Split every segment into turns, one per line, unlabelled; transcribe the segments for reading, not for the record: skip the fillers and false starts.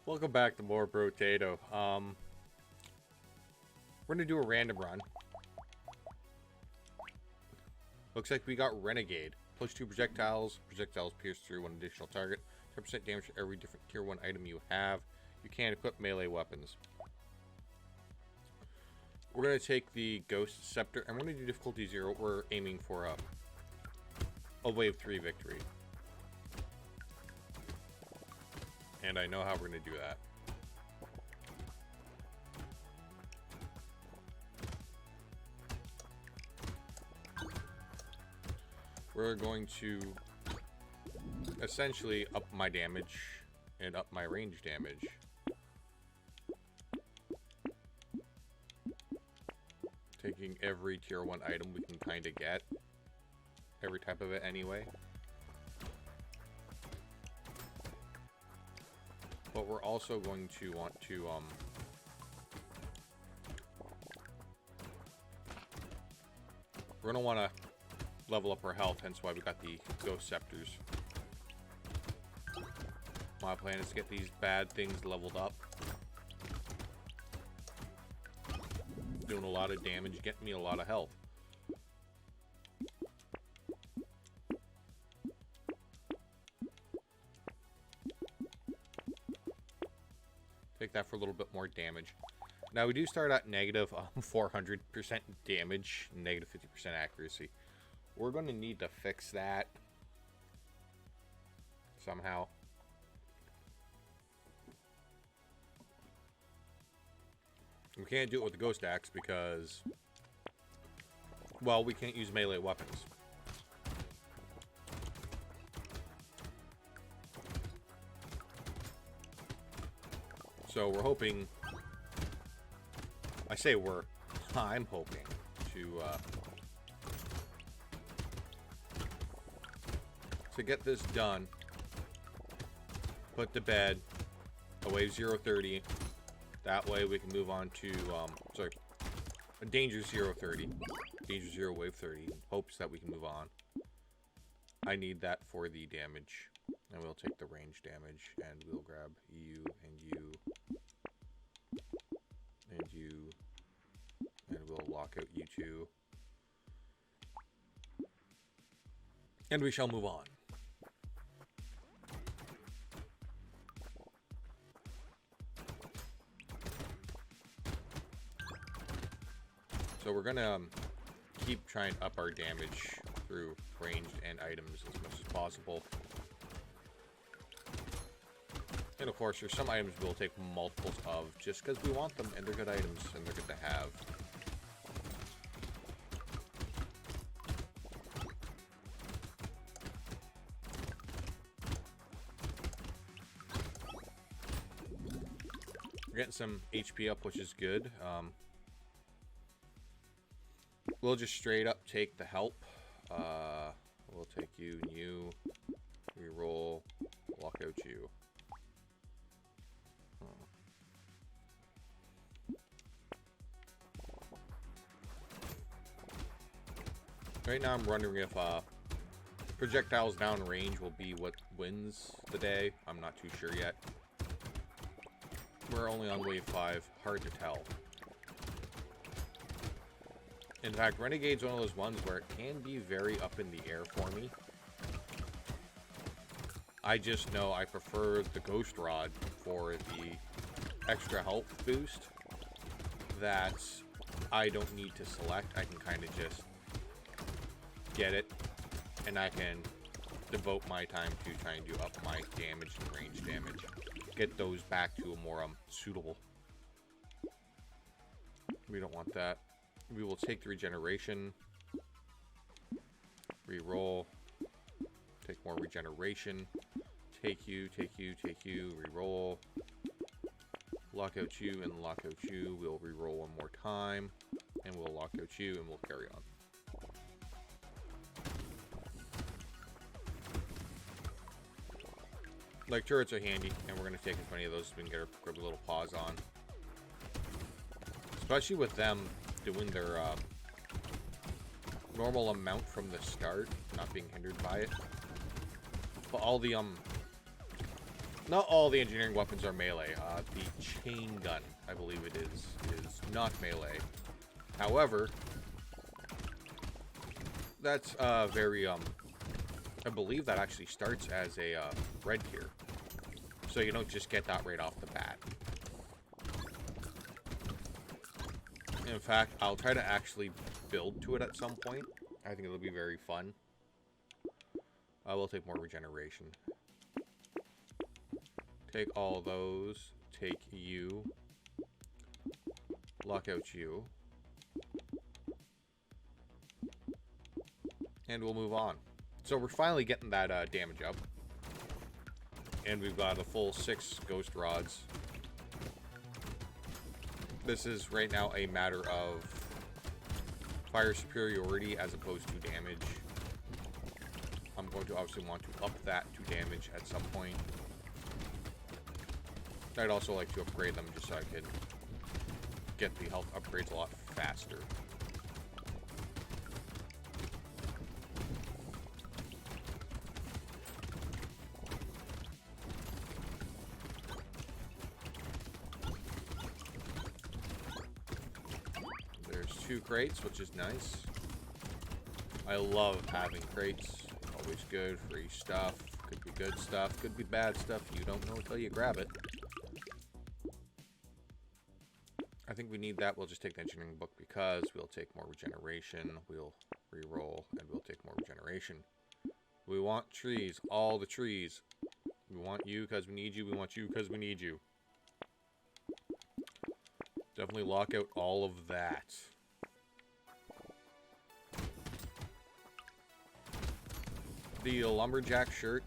Welcome back to more Brotato. We're gonna do a random run. Looks like we got Renegade. Push 2 projectiles. Projectiles pierce through one additional target. 10% damage to every different tier 1 item you have. You can equip melee weapons. We're gonna take the Ghost Scepter. I'm gonna do difficulty 0. We're aiming for a wave 3 victory. And I know how we're going to do that. We're going to essentially up my damage and up my range damage. Taking every tier 1 item we can kind of get. Every type of it anyway. But we're also going to want to we're gonna want to level up our health, hence why we got the Ghost Scepters. My plan is to get these bad things leveled up. Doing a lot of damage, getting me a lot of health. Take that for a little bit more damage. Now we do start at negative 400% damage, negative 50% accuracy. We're going to need to fix that somehow. We can't do it with the Ghost Axe because, well, we can't use melee weapons. So we're hoping, I say we're, I'm hoping to get this done, put to bed a wave 030. That way we can move on to, a danger 030. Danger 0 wave 30. In hopes that we can move on. I need that for the damage. And we'll take the range damage and we'll grab you and you. And you, and we'll lock out you two, and we shall move on. So we're gonna keep trying to up our damage through ranged and items as much as possible. And of course, there's some items we'll take multiples of just because we want them and they're good items and they're good to have. We're getting some HP up, which is good. We'll just straight up take the help. We'll take you and you. Reroll. Lock out you. Right now I'm wondering if projectiles down range will be what wins the day. I'm not too sure yet. We're only on wave 5. Hard to tell. In fact, Renegade's one of those ones where it can be very up in the air for me. I just know I prefer the Ghost Rod for the extra health boost that I don't need to select. I can kind of just get it, and I can devote my time to trying to up my damage and range damage. Get those back to a more suitable. We don't want that. We will take the regeneration. Reroll. Take more regeneration. Take you, take you, take you. Reroll. Lock out you and lock out you. We'll reroll one more time. And we'll lock out you and we'll carry on. Like, turrets are handy, and we're going to take as many of those as we can get grab a little pause on. Especially with them doing their normal amount from the start, not being hindered by it. But all the Not all the engineering weapons are melee. The chain gun, I believe it is not melee. However, that's very, I believe that actually starts as a red tier. So you don't just get that right off the bat. In fact, I'll try to actually build to it at some point. I think it'll be very fun. I will take more regeneration. Take all those. Take you. Lock out you. And we'll move on. So we're finally getting that damage up. And we've got a full 6 ghost rods. This is right now a matter of fire superiority as opposed to damage. I'm going to obviously want to up that to damage at some point. I'd also like to upgrade them just so I can get the health upgrades a lot faster. There's 2 crates, which is nice. I love having crates. Always good. Free stuff. Could be good stuff. Could be bad stuff. You don't know until you grab it. I think we need that. We'll just take the engineering book because we'll take more regeneration. We'll re-roll and we'll take more regeneration. We want trees. All the trees. We want you because we need you. We want you because we need you. Definitely lock out all of that. The lumberjack shirt,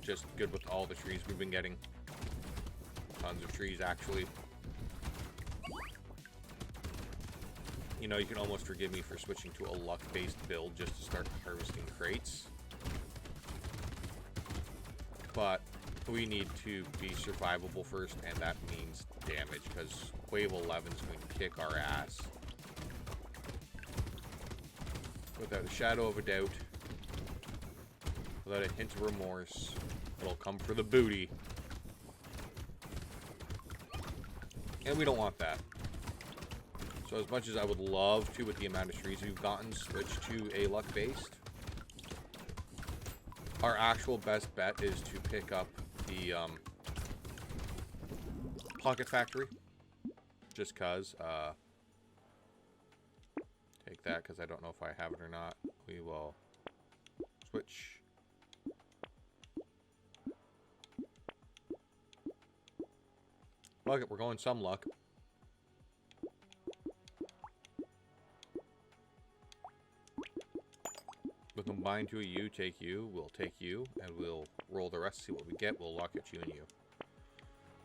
just good with all the trees we've been getting. Tons of trees, actually. You know, you can almost forgive me for switching to a luck-based build just to start harvesting crates. But we need to be survivable first, and that means damage, because Wave 11 is going to kick our ass. Without a shadow of a doubt. Without a hint of remorse. It'll come for the booty. And we don't want that. So as much as I would love to, with the amount of trees we've gotten, switch to a luck-based, our actual best bet is to pick up the Pocket Factory. Just cause. Take that, because I don't know if I have it or not. We will switch. Fuck it, we're going some luck. We'll combine to a U, take you, we'll take you, and we'll roll the rest, see what we get. We'll lock at you and you.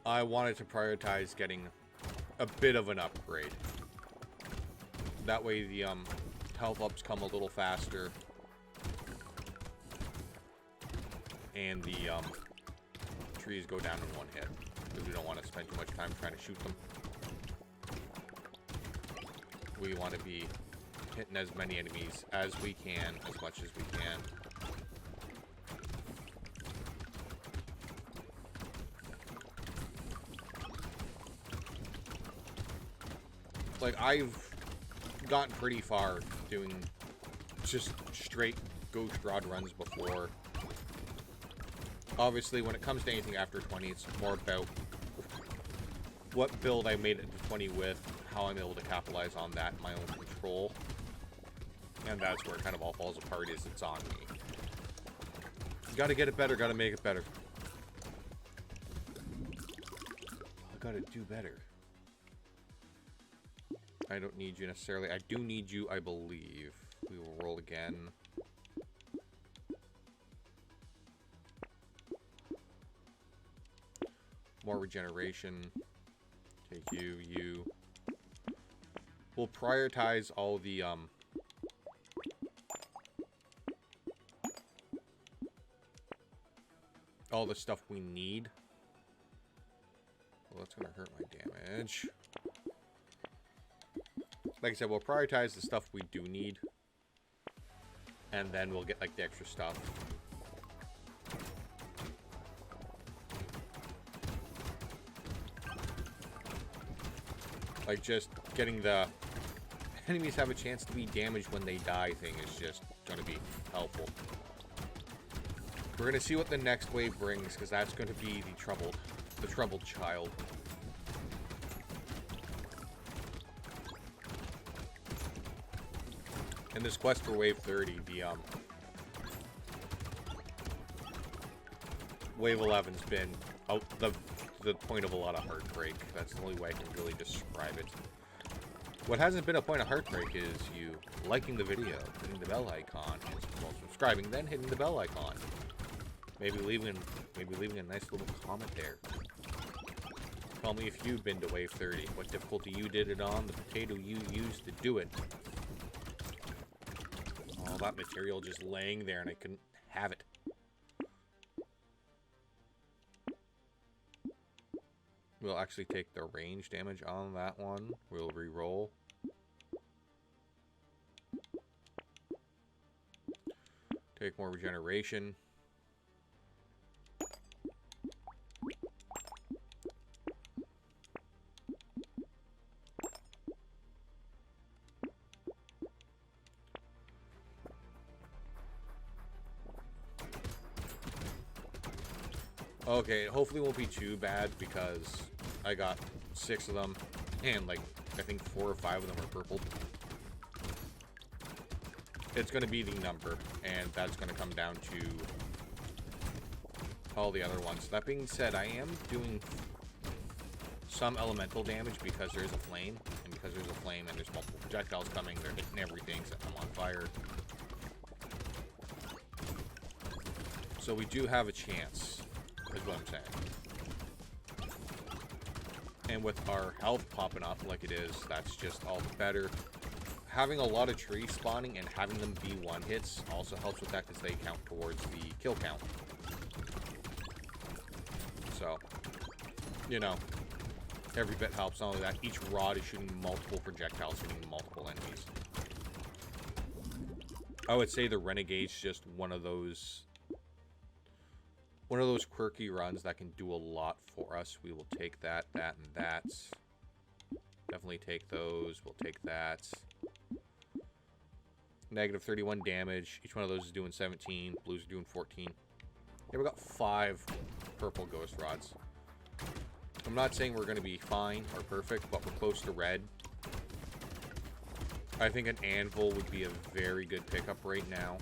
I wanted to prioritize getting a bit of an upgrade. That way the health ups come a little faster. And the trees go down in one hit. Because we don't want to spend too much time trying to shoot them. We want to be hitting as many enemies as we can, as much as we can. Like, I've gotten pretty far doing just straight ghost rod runs before. Obviously, when it comes to anything after 20, it's more about what build I made it to 20 with, how I'm able to capitalize on that in my own control. And that's where it kind of all falls apart, is it's on me. Gotta get it better, gotta make it better. I gotta do better. I don't need you necessarily. I do need you, I believe. We will roll again. More regeneration. Take you, you. We'll prioritize all the, all the stuff we need. Well, that's gonna hurt my damage. Like I said, we'll prioritize the stuff we do need. And then we'll get, like, the extra stuff. Like, just getting the enemies have a chance to be damaged when they die thing is just going to be helpful. We're going to see what the next wave brings, because that's going to be the troubled child. In this quest for wave 30, the wave 11's been the point of a lot of heartbreak. That's the only way I can really describe it. What hasn't been a point of heartbreak is you liking the video, hitting the bell icon, well, subscribing, then hitting the bell icon. Maybe leaving a nice little comment there. Tell me if you've been to wave 30, what difficulty you did it on, the potato you used to do it. All that material just laying there and I couldn't have it. We'll actually take the range damage on that one. We'll re-roll. Take more regeneration. Okay, hopefully it won't be too bad because I got 6 of them and like I think 4 or 5 of them are purple. It's going to be the number, and that's going to come down to all the other ones. That being said, I am doing some elemental damage because there's a flame, and because there's a flame and there's multiple projectiles coming, they're hitting everything, setting them on fire. So we do have a chance, is what I'm saying. And with our health popping up like it is, that's just all the better. Having a lot of trees spawning and having them be one hits also helps with that because they count towards the kill count. So, you know, every bit helps. Not only that, each rod is shooting multiple projectiles, hitting multiple enemies. I would say the Renegade's just one of those quirky runs that can do a lot for us. We will take that, that, and that. Definitely take those. We'll take that. Negative 31 damage. Each one of those is doing 17. Blues are doing 14. Yeah, we got 5 purple ghost rods. I'm not saying we're going to be fine or perfect, but we're close to red. I think an anvil would be a very good pickup right now.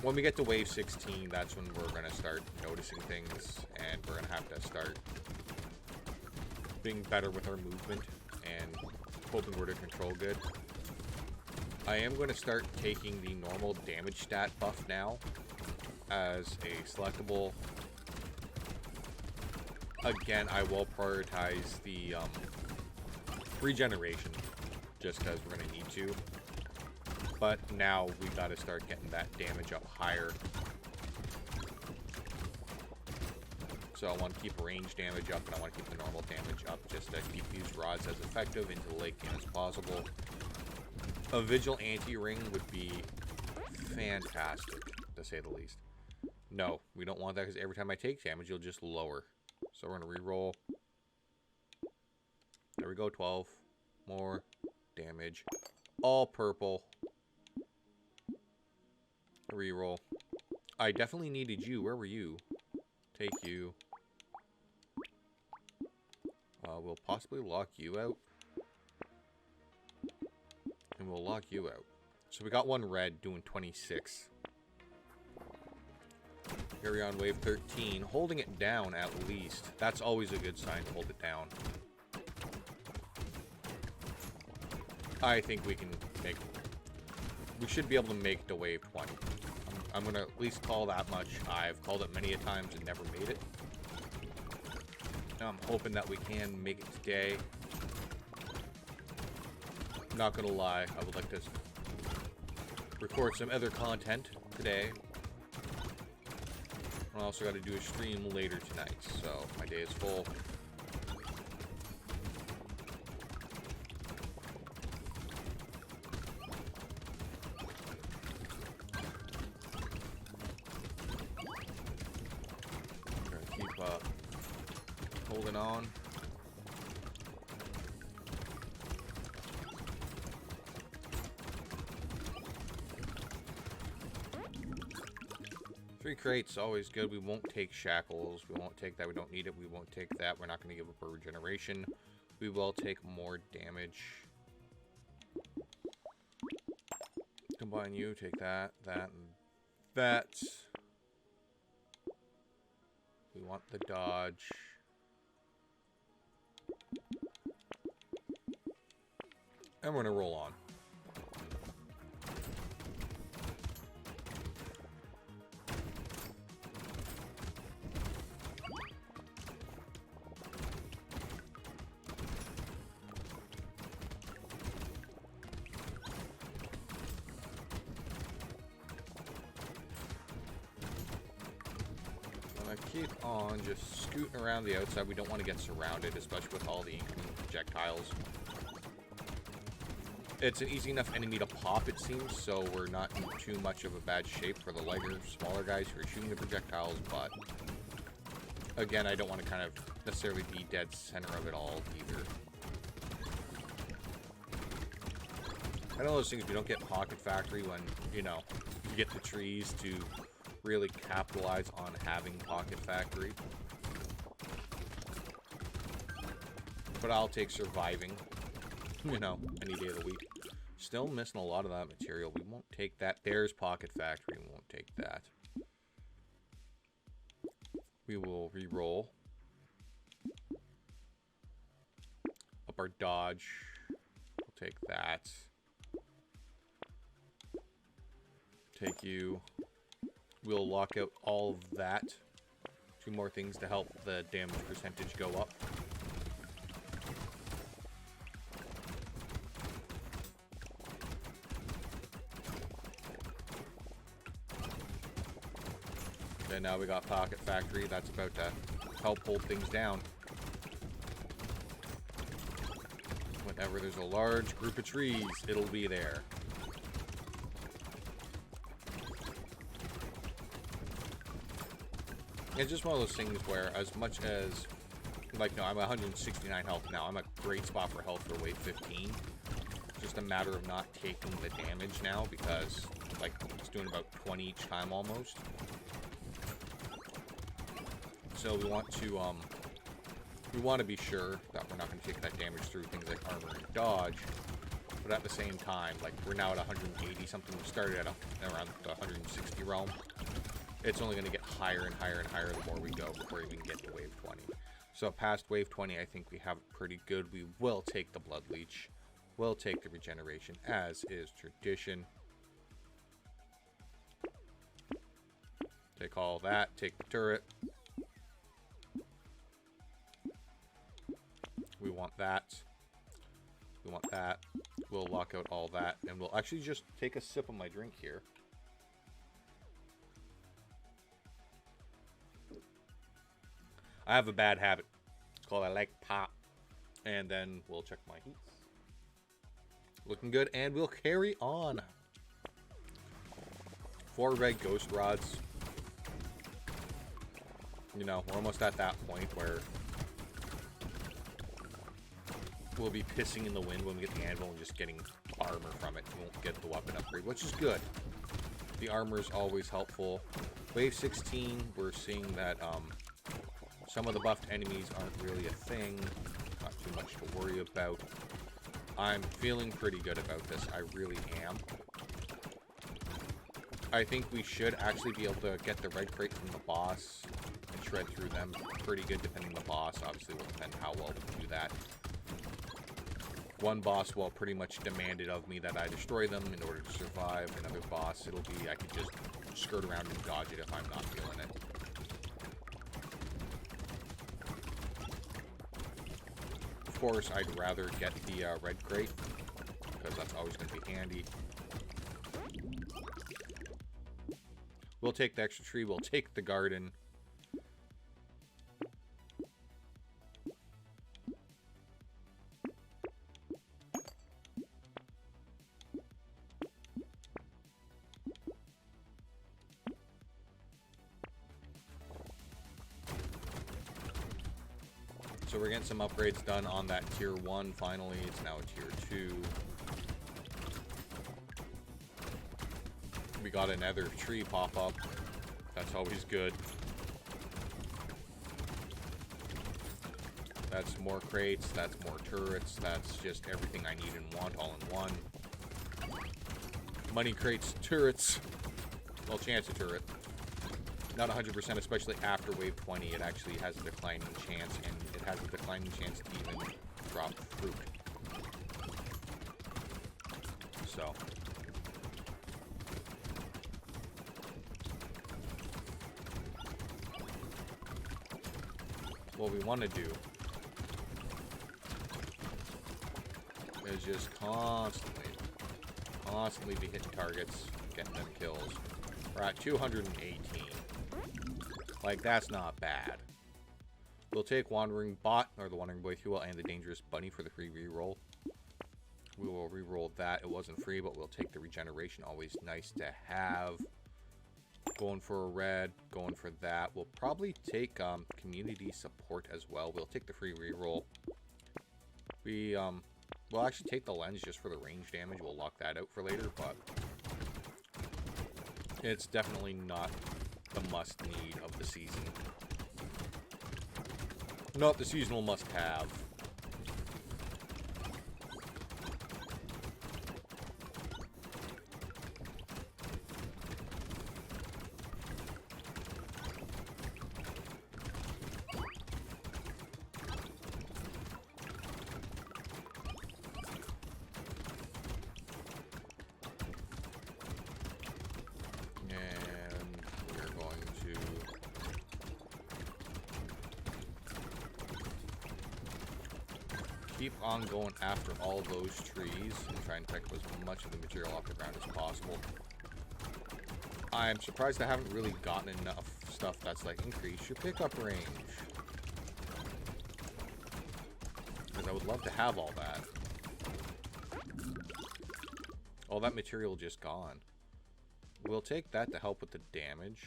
When we get to wave 16, that's when we're going to start noticing things, and we're going to have to start being better with our movement and hoping we're to control good. I am going to start taking the normal damage stat buff now as a selectable. Again, I will prioritize the regeneration just because we're going to need to. But now we got to start getting that damage up higher. So I want to keep range damage up, and I want to keep the normal damage up just to keep these rods as effective into the late game as possible. A Vigil anti-ring would be fantastic, to say the least. No, we don't want that because every time I take damage, you'll just lower. So we're going to re-roll. There we go, 12. More damage. All purple. Reroll. I definitely needed you. Where were you? Take you. We'll possibly lock you out. And we'll lock you out. So we got one red doing 26. Carry on wave 13. Holding it down at least. That's always a good sign to hold it down. I think we can make... We should be able to make it to wave 20. I'm going to at least call that much. I've called it many a times and never made it. I'm hoping that we can make it today. Not going to lie, I would like to record some other content today. I also got to do a stream later tonight, so my day is full. Holding on. Three crates, always good. We won't take shackles. We won't take that. We don't need it. We won't take that. We're not going to give up our regeneration. We will take more damage. Combine you. Take that, that, and that. We want the dodge. And we're going to roll on. Keep on just scooting around the outside. We don't want to get surrounded, especially with all the incoming projectiles. It's an easy enough enemy to pop, it seems, so we're not in too much of a bad shape for the lighter, smaller guys who are shooting the projectiles, but again, I don't want to kind of necessarily be dead center of it all either. I know those things, we don't get Pocket Factory when, you know, you get the trees to really capitalize on having Pocket Factory. But I'll take surviving, you know, any day of the week. Still missing a lot of that material. We won't take that. There's Pocket Factory. We won't take that. We will re-roll. Up our dodge. We'll take that. Take you. We'll lock out all of that. Two more things to help the damage percentage go up. And now we got Pocket Factory. That's about to help hold things down. Whenever there's a large group of trees, it'll be there. It's just one of those things where, as much as, like, no, I'm 169 health now. I'm a great spot for health for wave 15. Just a matter of not taking the damage now because, like, it's doing about 20 each time almost. So we want to be sure that we're not going to take that damage through things like armor and dodge. But at the same time, like, we're now at 180 something. We started at around the 160 realm. It's only going to get higher and higher and higher the more we go before we even get to wave 20. So past wave 20, I think we have it pretty good. We will take the Blood Leech. We'll take the regeneration, as is tradition. Take all that. Take the turret. We want that. We want that. We'll lock out all that. And we'll actually just take a sip of my drink here. I have a bad habit. It's called I like pop. And then we'll check my heats. Looking good. And we'll carry on. 4 red ghost rods. You know, we're almost at that point where we'll be pissing in the wind when we get the anvil and just getting armor from it. We won't get the weapon upgrade, which is good. The armor is always helpful. Wave 16, we're seeing that some of the buffed enemies aren't really a thing. Not too much to worry about. I'm feeling pretty good about this. I really am. I think we should actually be able to get the red crate from the boss and shred through them pretty good depending on the boss. Obviously, it will depend how well we can do that. One boss will pretty much demand it of me that I destroy them in order to survive. Another boss, it'll be I could just skirt around and dodge it if I'm not feeling it. Of course, I'd rather get the red crate, because that's always going to be handy. We'll take the extra tree, we'll take the garden. So we're getting some upgrades done on that tier 1 finally. It's now a tier 2. We got another tree pop up. That's always good. That's more crates, that's more turrets, that's just everything I need and want all in one. Money crates, turrets. Well, chance of turret. Not 100%, especially after wave 20. It actually has a declining chance, and it has a declining chance to even drop fruit. So. What we want to do is just constantly be hitting targets, getting them kills. We're at 218. Like, that's not bad. We'll take Wandering Bot, or the Wandering Boy Fuel, and the Dangerous Bunny for the free reroll. We will reroll that. It wasn't free, but we'll take the regeneration. Always nice to have. Going for a red, going for that. We'll probably take community support as well. We'll take the free reroll. We'll actually take the lens just for the range damage. We'll lock that out for later, but it's definitely not the must-need of the season. Not the seasonal must-have. Keep on going after all those trees and try and pick up as much of the material off the ground as possible. I'm surprised I haven't really gotten enough stuff that's like increase your pickup range. Because I would love to have all that. All that material just gone. We'll take that to help with the damage.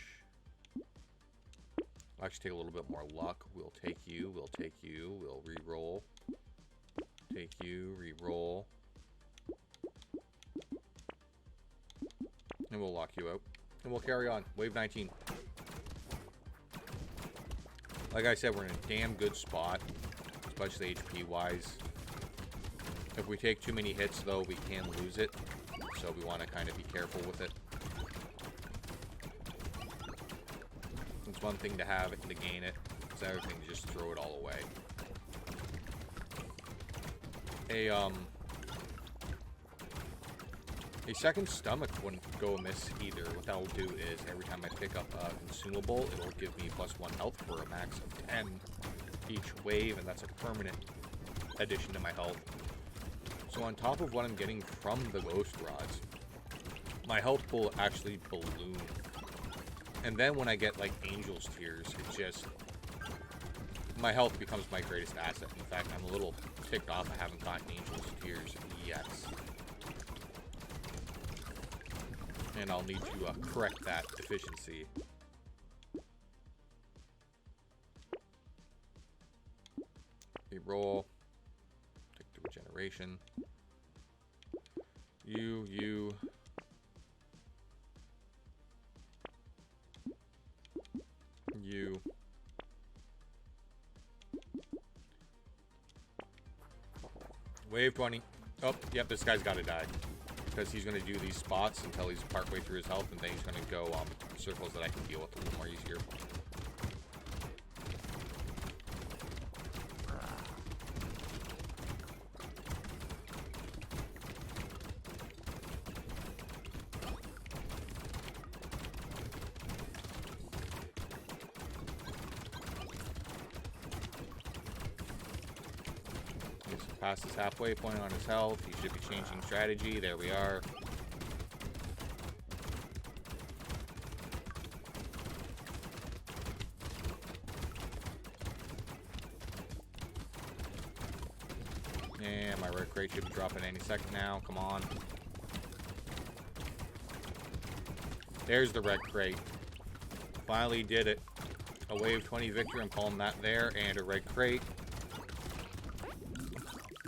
I'll actually take a little bit more luck. We'll take you, we'll take you, we'll re-roll. Take you, re-roll. And we'll lock you out. And we'll carry on. Wave 19. Like I said, we're in a damn good spot. Especially HP-wise. If we take too many hits, though, we can lose it. So we want to kind of be careful with it. It's one thing to have it and to gain it. It's another thing to just throw it all away. A second stomach wouldn't go amiss either. What that'll do is every time I pick up a consumable, it'll give me +1 health for a max of 10 each wave, and that's a permanent addition to my health. So on top of what I'm getting from the ghost rods, my health will actually balloon. And then when I get like Angel's Tears, it just... my health becomes my greatest asset. In fact, I'm a little ticked off I haven't gotten Angel's Tears yet. And I'll need to correct that deficiency. Reroll. Take the regeneration. You. Wave 20. Oh, yep, this guy's got to die. Because he's going to do these spots until he's partway through his health, and then he's going to go circles that I can deal with a little more easier. Past his halfway point on his health. He should be changing strategy. There we are. And my red crate should be dropping any second now. Come on. There's the red crate. Finally did it. A wave 20 victory. I'm calling that there. And a red crate.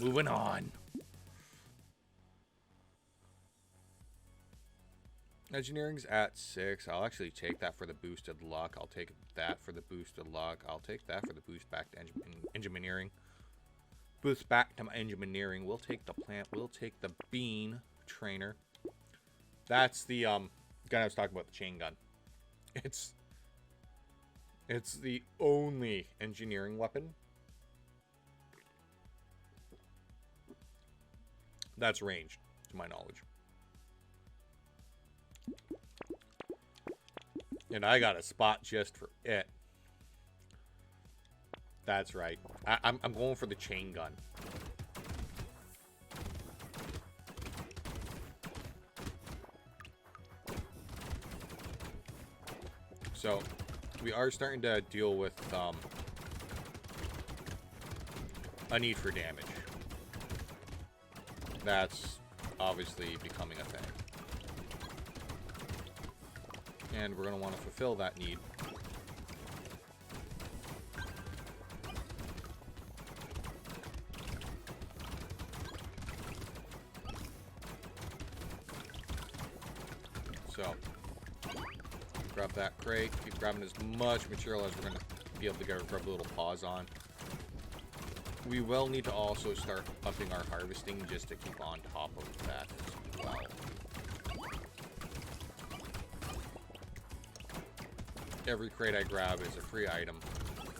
Moving on. Engineering's at 6. I'll actually take that for the boosted luck. I'll take that for the boosted luck. I'll take that for the boost back to engineering. Boost back to my engineering. We'll take the plant. We'll take the bean trainer. That's the gun I was talking about, the chain gun. It's the only engineering weapon that's ranged, to my knowledge. And I got a spot just for it. That's right. I'm going for the chain gun. So, we are starting to deal with a need for damage. That's obviously becoming a thing. And we're going to want to fulfill that need. So, grab that crate. Keep grabbing as much material as we're going to be able to grab a little pause on. We will need to also start upping our harvesting just to keep on top of that as well. Every crate I grab is a free item,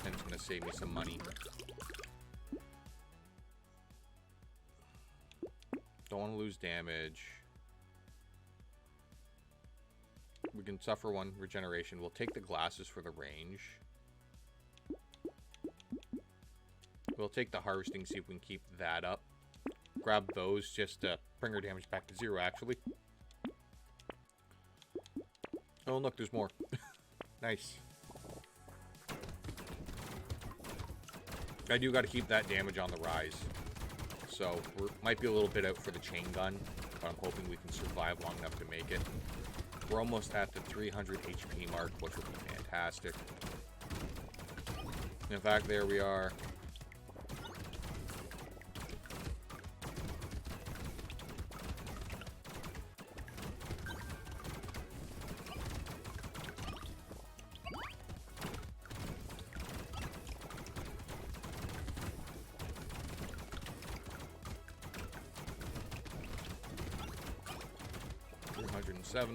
and it's going to save me some money. Don't want to lose damage. We can suffer 1 regeneration. We'll take the glasses for the range. We'll take the harvesting, see if we can keep that up. Grab those just to bring our damage back to 0, actually. Oh, look, there's more. Nice. I do got to keep that damage on the rise. So, we might be a little bit out for the chain gun, but I'm hoping we can survive long enough to make it. We're almost at the 300 HP mark, which will be fantastic. In fact, there we are.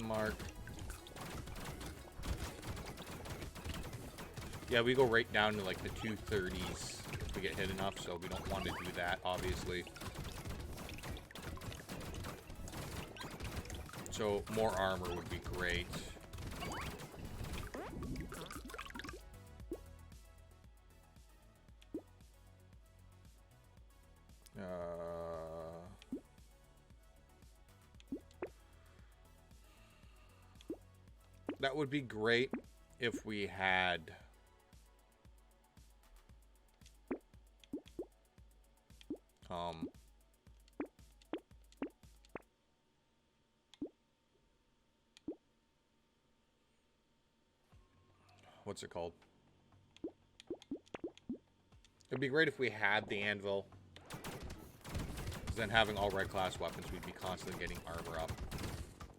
Mark. Yeah, we go right down to like the 230s if we get hit enough, so we don't want to do that, obviously. So more armor would be great. That would be great if we had what's it called? It'd be great if we had the anvil. Then having all red class weapons, we'd be constantly getting armor up.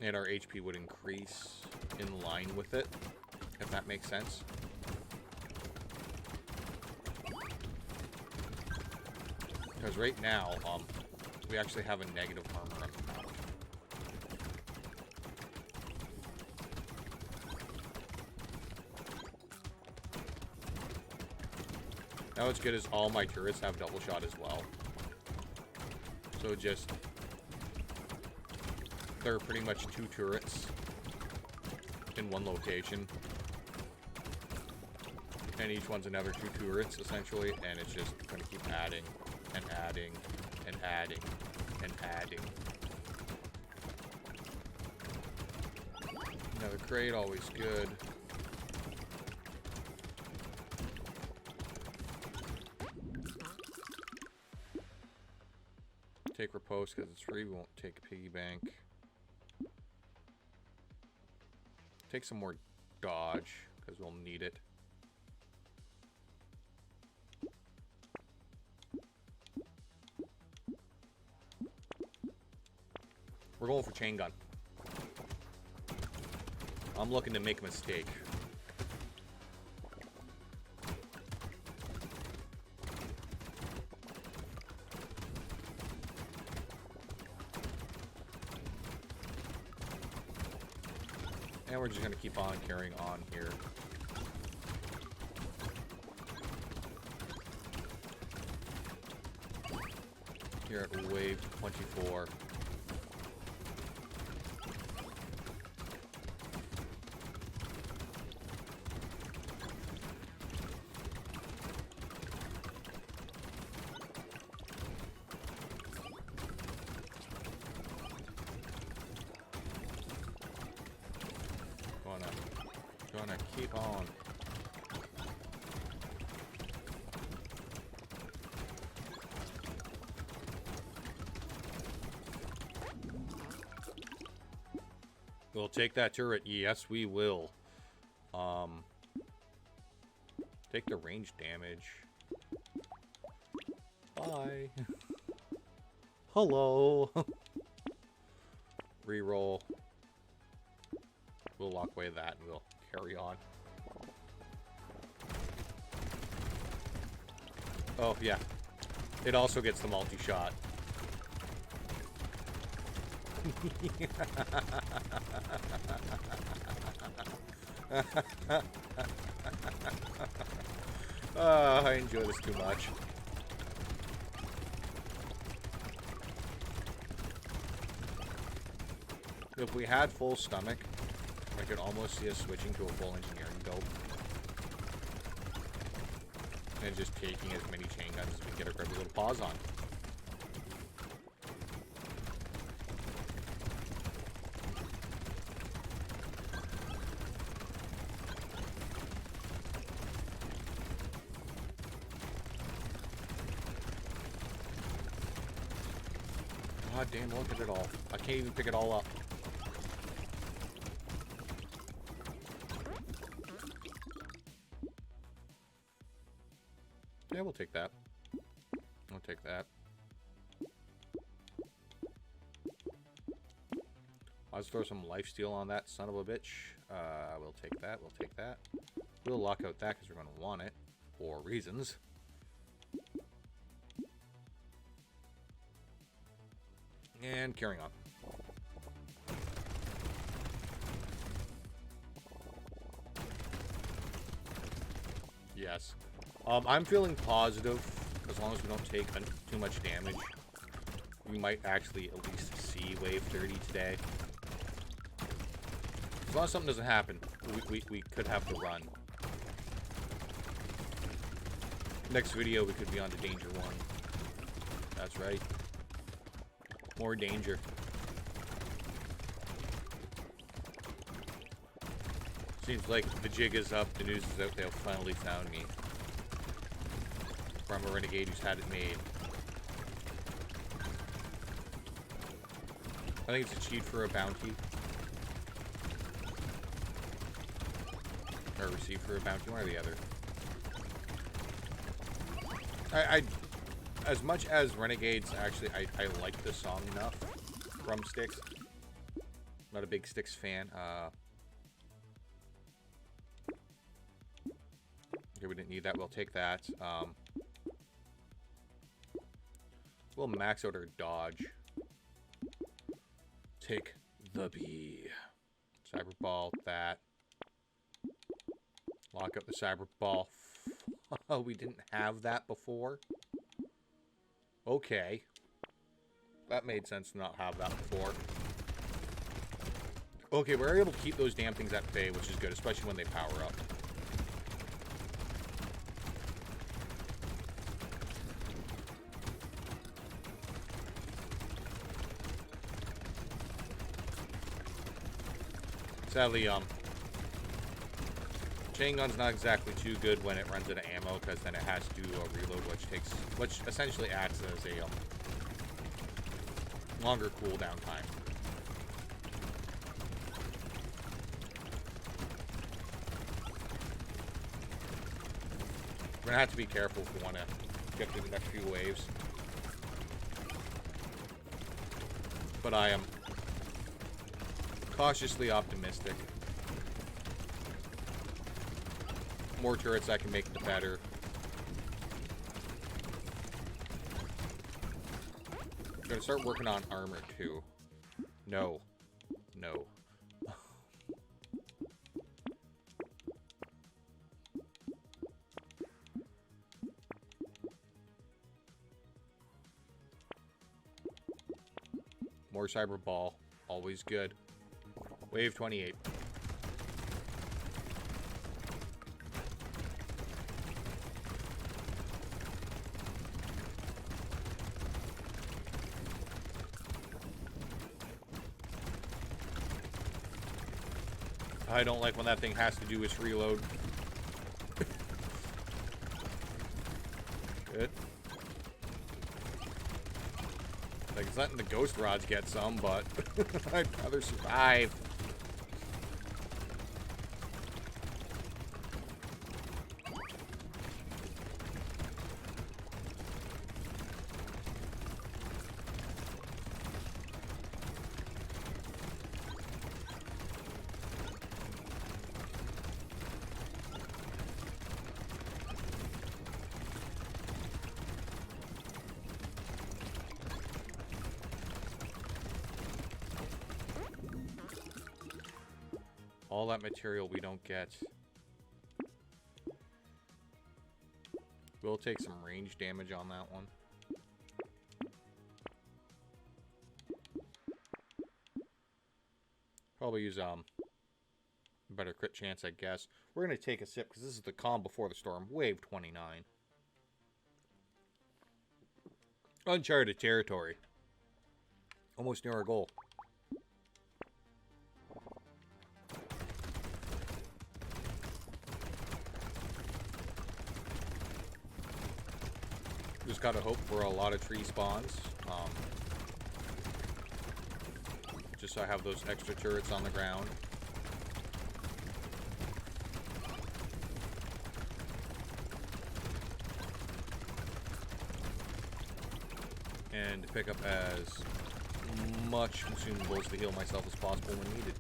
And our HP would increase in line with it, if that makes sense. Because right now, we actually have a negative armor amount. Now what's good is all my turrets have double shot as well. So just, there are pretty much 2 turrets in one location. And each one's another 2 turrets, essentially, and it's just going to keep adding, and adding, and adding, and adding. Another crate, always good. Take repose because it's free. We won't take a piggy bank. Take some more dodge because we'll need it. going for chain gun. I'm looking to make a mistake. And we're just going to keep on carrying on here. Here at wave 24. Gonna keep on. We'll take that turret. Yes, we will. Take the range damage. Bye. Hello. Reroll. We'll lock away that and we'll carry on. Oh, yeah. It also gets the multi-shot. Oh, I enjoy this too much. If we had full stomach, I could almost see us switching to a full engineering build. And just taking as many chain guns as we can get our grubby little paws on. God damn, look at it all. I can't even pick it all up. Yeah, we'll take that. We'll take that. Let's throw some lifesteal on that son of a bitch. We'll take that. We'll take that. We'll lock out that because we're going to want it for reasons. And carrying on. Yes. I'm feeling positive, as long as we don't take too much damage. We might actually at least see wave 30 today. As long as something doesn't happen, we could have to run. Next video, we could be on to Danger 1. That's right. More danger. Seems like the jig is up, the news is out, they have finally found me. From a renegade who's had it made. I think it's a cheat for a bounty. Or receive for a bounty, one or the other. As much as Renegades, actually, I like the song enough from Styx. Not a big Styx fan. Okay, we didn't need that. We'll take that. We'll max out our dodge. Take the B. Cyber ball, that. Lock up the cyber ball. Oh, we didn't have that before. Okay. That made sense to not have that before. Okay, we're able to keep those damn things at bay, which is good, especially when they power up. Sadly, chain gun's not exactly too good when it runs out of ammo, because then it has to reload, which essentially acts as a longer cooldown time. We're gonna have to be careful if we want to get through the next few waves. But I am Cautiously optimistic. More turrets I can make, the better. I'm gonna start working on armor too. No. No. More cyber ball. Always good. Wave 28. I don't like when that thing has to do its reload. Good. Like, it's letting the ghost rods get some, but I'd rather survive. All that material we don't get. We'll take some range damage on that one. Probably use better crit chance, I guess. We're gonna take a sip because this is the calm before the storm. Wave 29. Uncharted territory. Almost near our goal. Just gotta hope for a lot of tree spawns. Just so I have those extra turrets on the ground. And to pick up as much consumables to heal myself as possible when needed.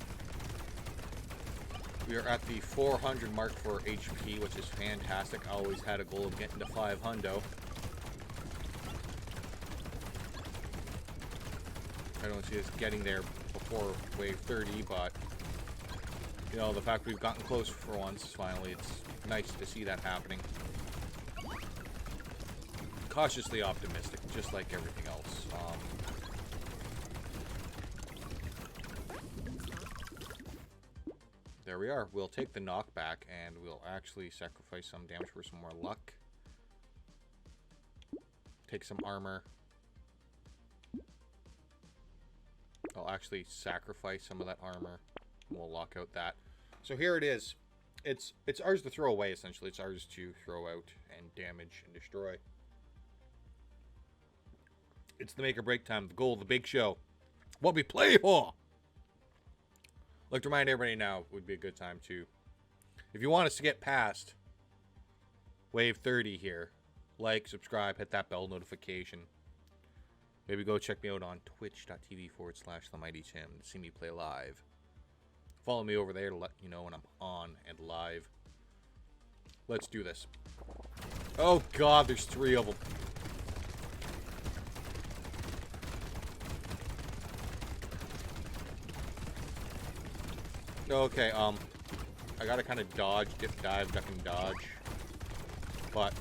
We are at the 400 mark for HP, which is fantastic. I always had a goal of getting to 500. I don't see us getting there before wave 30, but you know, the fact we've gotten close for once, finally, it's nice to see that happening. Cautiously optimistic, just like everything else. There we are. We'll take the knockback, and we'll actually sacrifice some damage for some more luck. Take some armor. I'll actually sacrifice some of that armor. We'll lock out that. So here it is. It's ours to throw away, essentially. It's ours to throw out and damage and destroy. It's the make or break time. The goal, the big show. What we play for! I'd like to remind everybody now would be a good time to, if you want us to get past wave 30 here, like, subscribe, hit that bell notification. Maybe go check me out on twitch.tv/themightytim to see me play live. Follow me over there to let you know when I'm on and live. Let's do this. Oh god, there's 3 of them. Okay, I gotta kind of dodge, dip, dive, duck, and dodge. But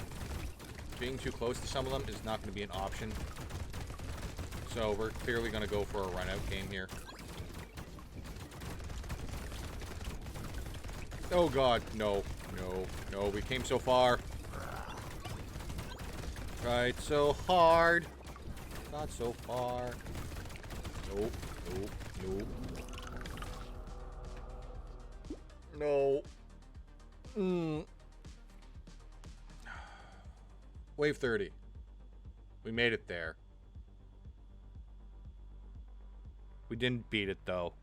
being too close to some of them is not going to be an option. So we're clearly going to go for a run-out game here. Oh god, no, no, no, we came so far. Tried so hard. Not so far. Nope, nope, nope. No. Wave 30. We made it there. We didn't beat it, though.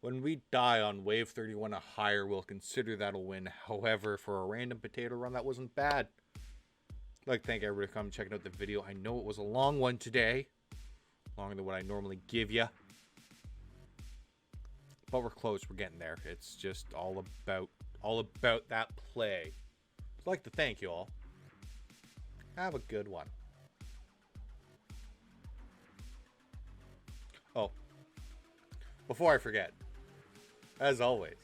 When we die on wave 31 or higher, we'll consider that a win. However, for a random potato run, that wasn't bad. I'd like to thank everybody for coming and checking out the video. I know it was a long one today. Longer than what I normally give you. But we're close. We're getting there. It's just all about that play. I'd like to thank you all. Have a good one. Oh, before I forget, as always,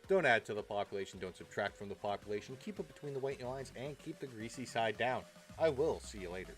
don't add to the population, don't subtract from the population, keep it between the white lines, and keep the greasy side down. I will see you later.